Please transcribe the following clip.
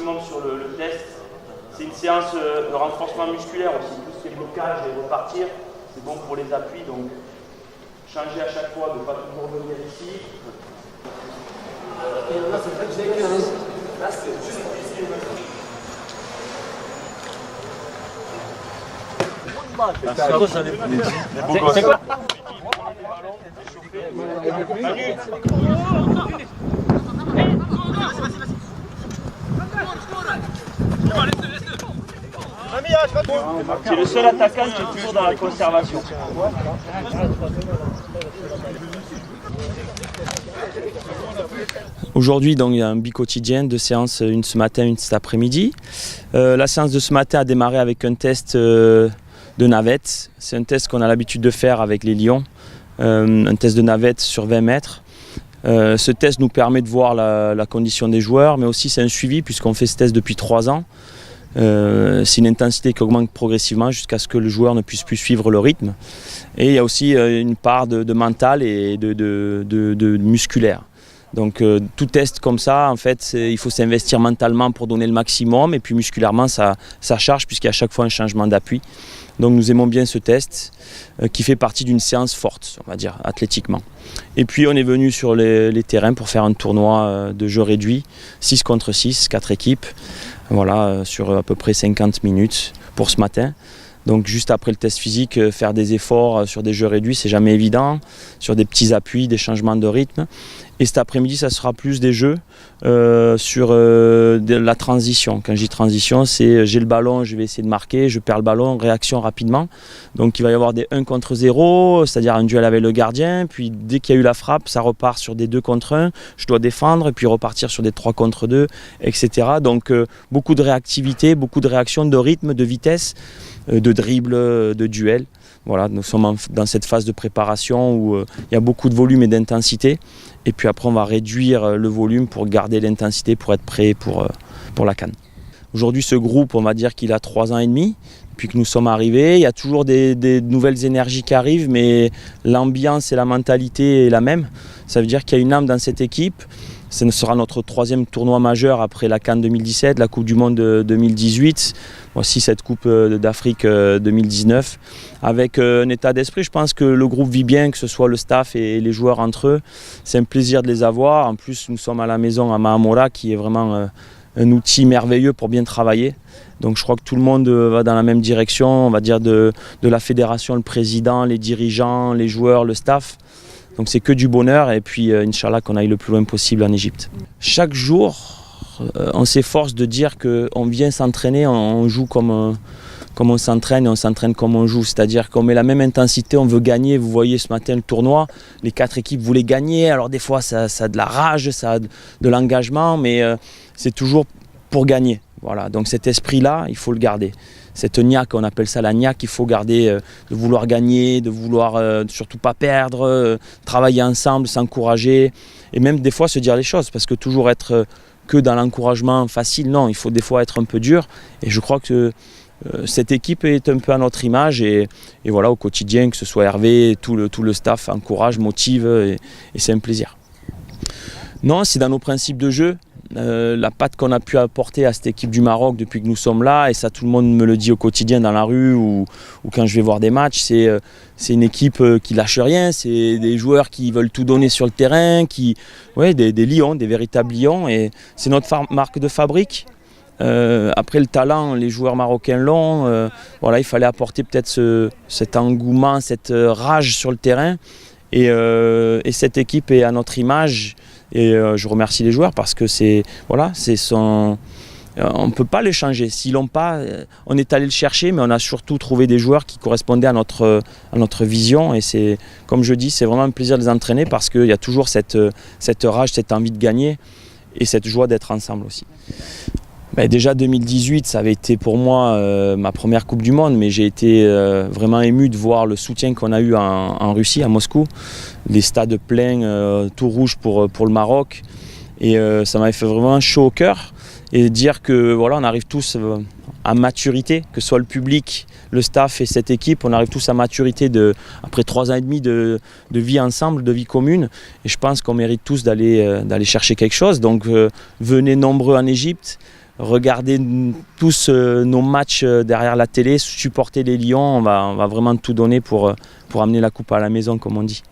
maximum sur le test. C'est une séance de renforcement musculaire aussi, tout ce qui est blocage et repartir, c'est bon pour les appuis, donc changer à chaque fois, de ne pas toujours venir ici. Et là, c'est vrai que j'ai 15. Là, c'est juste ici. C'est quoi ça, les beaux gosses? C'est quoi? C'est le seul attaquant qui est toujours dans la conservation. Aujourd'hui, donc, il y a un bi-quotidien, 2 séances, une ce matin, une cet après-midi. La séance de ce matin a démarré avec un test de navette. C'est un test qu'on a l'habitude de faire avec les lions, un test de navette sur 20 mètres. Ce test nous permet de voir la condition des joueurs, mais aussi c'est un suivi puisqu'on fait ce test depuis 3 ans. C'est une intensité qui augmente progressivement jusqu'à ce que le joueur ne puisse plus suivre le rythme. Et il y a aussi une part de mental et de musculaire. Donc tout test comme ça, en fait, il faut s'investir mentalement pour donner le maximum et puis musculairement ça charge puisqu'il y a à chaque fois un changement d'appui. Donc nous aimons bien ce test qui fait partie d'une séance forte, on va dire, athlétiquement. Et puis on est venu sur les terrains pour faire un tournoi de jeu réduit, 6 contre 6, 4 équipes, voilà, sur à peu près 50 minutes pour ce matin. Donc juste après le test physique, faire des efforts sur des jeux réduits, c'est jamais évident, sur des petits appuis, des changements de rythme. Et cet après-midi, ça sera plus des jeux sur de la transition. Quand je dis transition, c'est j'ai le ballon, je vais essayer de marquer, je perds le ballon, réaction rapidement. Donc il va y avoir des 1 contre 0, c'est-à-dire un duel avec le gardien. Puis dès qu'il y a eu la frappe, ça repart sur des 2 contre 1. Je dois défendre, et puis repartir sur des 3 contre 2, etc. Donc beaucoup de réactivité, beaucoup de réaction, de rythme, de vitesse, de dribble, de duel. Voilà, nous sommes dans cette phase de préparation où il y a beaucoup de volume et d'intensité. Et puis après, on va réduire le volume pour garder l'intensité, pour être prêt pour la CAN. Aujourd'hui, ce groupe, on va dire qu'il a 3 ans et demi, depuis que nous sommes arrivés. Il y a toujours des nouvelles énergies qui arrivent, mais l'ambiance et la mentalité est la même. Ça veut dire qu'il y a une âme dans cette équipe. Ce sera notre 3e tournoi majeur après la CAN 2017, la Coupe du Monde 2018, voici cette Coupe d'Afrique 2019. Avec un état d'esprit, je pense que le groupe vit bien, que ce soit le staff et les joueurs entre eux. C'est un plaisir de les avoir. En plus, nous sommes à la maison à Mahamora, qui est vraiment un outil merveilleux pour bien travailler. Donc je crois que tout le monde va dans la même direction, on va dire de la fédération, le président, les dirigeants, les joueurs, le staff. Donc c'est que du bonheur et puis Inch'Allah qu'on aille le plus loin possible en Égypte. Chaque jour, on s'efforce de dire qu'on vient s'entraîner, on joue comme on s'entraîne et on s'entraîne comme on joue. C'est-à-dire qu'on met la même intensité, on veut gagner. Vous voyez ce matin le tournoi, les 4 équipes voulaient gagner. Alors des fois ça a de la rage, ça a de l'engagement, mais c'est toujours pour gagner. Voilà, donc cet esprit-là, il faut le garder. Cette niaque, on appelle ça la niaque, il faut garder, de vouloir gagner, de vouloir surtout pas perdre, travailler ensemble, s'encourager, et même des fois se dire les choses, parce que toujours être que dans l'encouragement facile, non, il faut des fois être un peu dur, et je crois que cette équipe est un peu à notre image, et voilà, au quotidien, que ce soit Hervé, tout le staff encourage, motive, et c'est un plaisir. Non, c'est dans nos principes de jeu. La patte qu'on a pu apporter à cette équipe du Maroc depuis que nous sommes là, et ça tout le monde me le dit au quotidien dans la rue ou quand je vais voir des matchs, c'est une équipe qui lâche rien, c'est des joueurs qui veulent tout donner sur le terrain, des lions, des véritables lions, et c'est notre marque de fabrique. Après le talent, les joueurs marocains l'ont, voilà, il fallait apporter peut-être cet engouement, cette rage sur le terrain, et cette équipe est à notre image. Et je remercie les joueurs parce que on ne peut pas les changer. S'ils l'ont pas, on est allé le chercher, mais on a surtout trouvé des joueurs qui correspondaient à notre vision. Et c'est, comme je dis, c'est vraiment un plaisir de les entraîner parce qu'il y a toujours cette rage, cette envie de gagner et cette joie d'être ensemble aussi. Déjà 2018, ça avait été pour moi ma première Coupe du Monde, mais j'ai été vraiment ému de voir le soutien qu'on a eu en Russie, à Moscou. Les stades pleins, tout rouge pour le Maroc. Et ça m'avait fait vraiment chaud au cœur. Et dire que voilà, on arrive tous à maturité, que ce soit le public, le staff et cette équipe, on arrive tous à maturité après 3 ans et demi de vie ensemble, de vie commune. Et je pense qu'on mérite tous d'aller chercher quelque chose. Donc venez nombreux en Égypte. regarder tous nos matchs derrière la télé, supporter les Lions. On va vraiment tout donner pour amener la coupe à la maison, comme on dit.